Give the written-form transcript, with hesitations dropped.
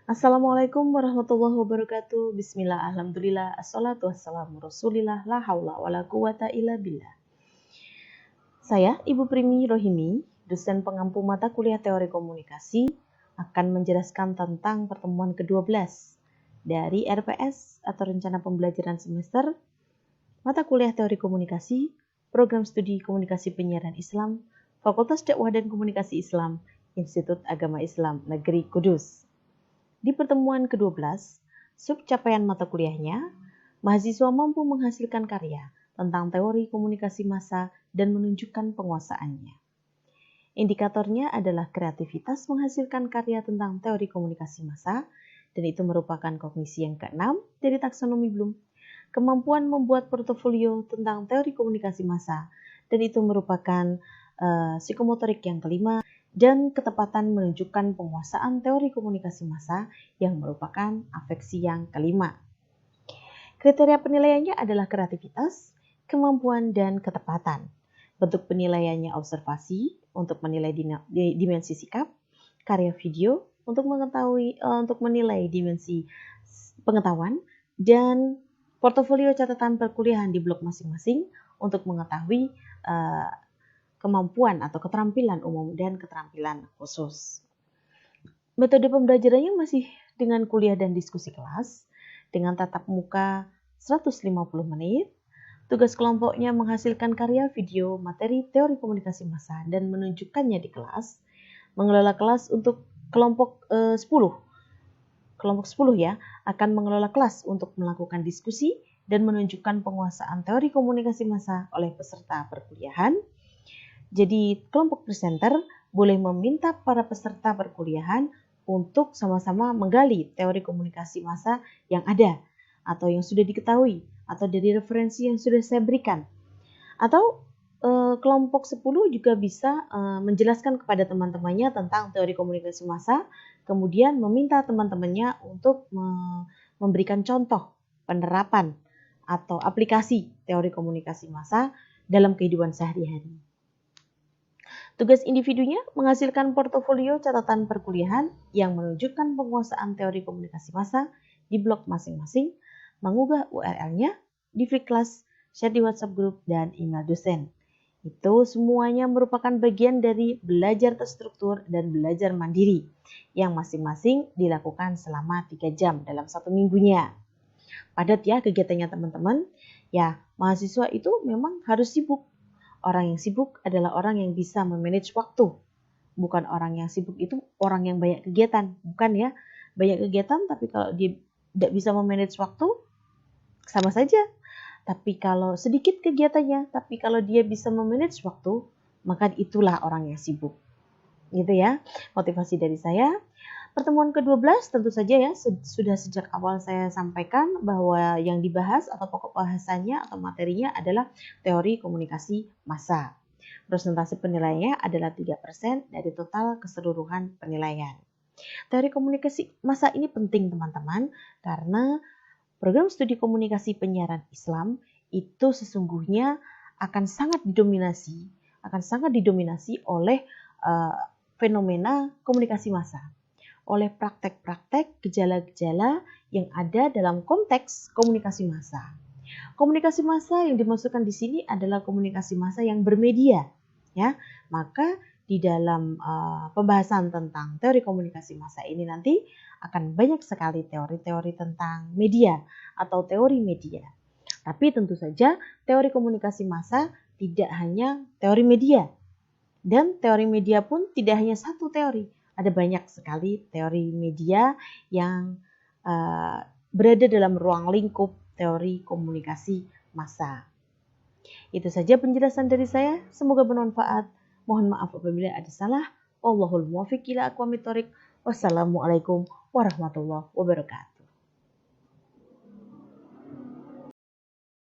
Assalamualaikum warahmatullahi wabarakatuh. Bismillah, alhamdulillah, assalatu wassalamu rasulillah, la haula wa la quwata illa billah. Saya, Ibu Primi Rohimi, dosen pengampu mata kuliah teori komunikasi, akan menjelaskan tentang pertemuan ke-12 dari RPS atau Rencana Pembelajaran Semester, mata kuliah teori komunikasi, program studi komunikasi penyiaran Islam, Fakultas Dakwah dan Komunikasi Islam, Institut Agama Islam Negeri Kudus. Di pertemuan ke-12, subcapaian mata kuliahnya, mahasiswa mampu menghasilkan karya tentang teori komunikasi massa dan menunjukkan penguasaannya. Indikatornya adalah kreativitas menghasilkan karya tentang teori komunikasi massa, dan itu merupakan kognisi yang ke-6 dari taksonomi Bloom. Kemampuan membuat portofolio tentang teori komunikasi massa, dan itu merupakan psikomotorik yang ke-5, dan ketepatan menunjukkan penguasaan teori komunikasi massa yang merupakan afeksi yang ke-5. Kriteria penilaiannya adalah kreativitas, kemampuan, dan ketepatan. Bentuk penilaiannya observasi untuk menilai dimensi sikap, karya video untuk menilai dimensi pengetahuan, dan portofolio catatan perkuliahan di blok masing-masing untuk mengetahui kemampuan atau keterampilan umum dan keterampilan khusus. Metode pembelajarannya masih dengan kuliah dan diskusi kelas, dengan tatap muka 150 menit. Tugas kelompoknya menghasilkan karya video materi teori komunikasi massa dan menunjukkannya di kelas. Mengelola kelas untuk kelompok 10. Kelompok 10 ya, akan mengelola kelas untuk melakukan diskusi dan menunjukkan penguasaan teori komunikasi massa oleh peserta perkuliahan. Jadi kelompok presenter boleh meminta para peserta perkuliahan untuk sama-sama menggali teori komunikasi massa yang ada atau yang sudah diketahui atau dari referensi yang sudah saya berikan. Atau kelompok 10 juga bisa menjelaskan kepada teman-temannya tentang teori komunikasi massa, kemudian meminta teman-temannya untuk memberikan contoh penerapan atau aplikasi teori komunikasi massa dalam kehidupan sehari-hari. Tugas individunya menghasilkan portofolio catatan perkuliahan yang menunjukkan penguasaan teori komunikasi massa di blog masing-masing, mengunggah URL-nya di free class, share di WhatsApp group, dan email dosen. Itu semuanya merupakan bagian dari belajar terstruktur dan belajar mandiri yang masing-masing dilakukan selama 3 jam dalam 1 minggunya. Padat ya kegiatannya teman-teman. Ya, mahasiswa itu memang harus sibuk. Orang yang sibuk adalah orang yang bisa memanage waktu. Bukan orang yang sibuk itu orang yang banyak kegiatan. Bukan ya, banyak kegiatan tapi kalau dia tidak bisa memanage waktu, sama saja. Tapi kalau sedikit kegiatannya, tapi kalau dia bisa memanage waktu, maka itulah orang yang sibuk. Gitu ya, motivasi dari saya. Pertemuan ke-12 tentu saja ya, sudah sejak awal saya sampaikan bahwa yang dibahas atau pokok bahasannya atau materinya adalah teori komunikasi massa. Persentase penilaiannya adalah 3% dari total keseluruhan penilaian. Teori komunikasi massa ini penting teman-teman, karena program studi komunikasi penyiaran Islam itu sesungguhnya akan sangat didominasi oleh fenomena komunikasi massa, oleh praktek-praktek gejala-gejala yang ada dalam konteks komunikasi massa. Komunikasi massa yang dimaksudkan di sini adalah komunikasi massa yang bermedia, ya. Maka di dalam pembahasan tentang teori komunikasi massa ini nanti akan banyak sekali teori-teori tentang media atau teori media. Tapi tentu saja teori komunikasi massa tidak hanya teori media. Dan teori media pun tidak hanya satu teori. Ada banyak sekali teori media yang berada dalam ruang lingkup teori komunikasi massa. Itu saja penjelasan dari saya. Semoga bermanfaat. Mohon maaf apabila ada salah. Wallahul muwaffiq ila aqwamit thoriq. Wassalamualaikum warahmatullahi wabarakatuh.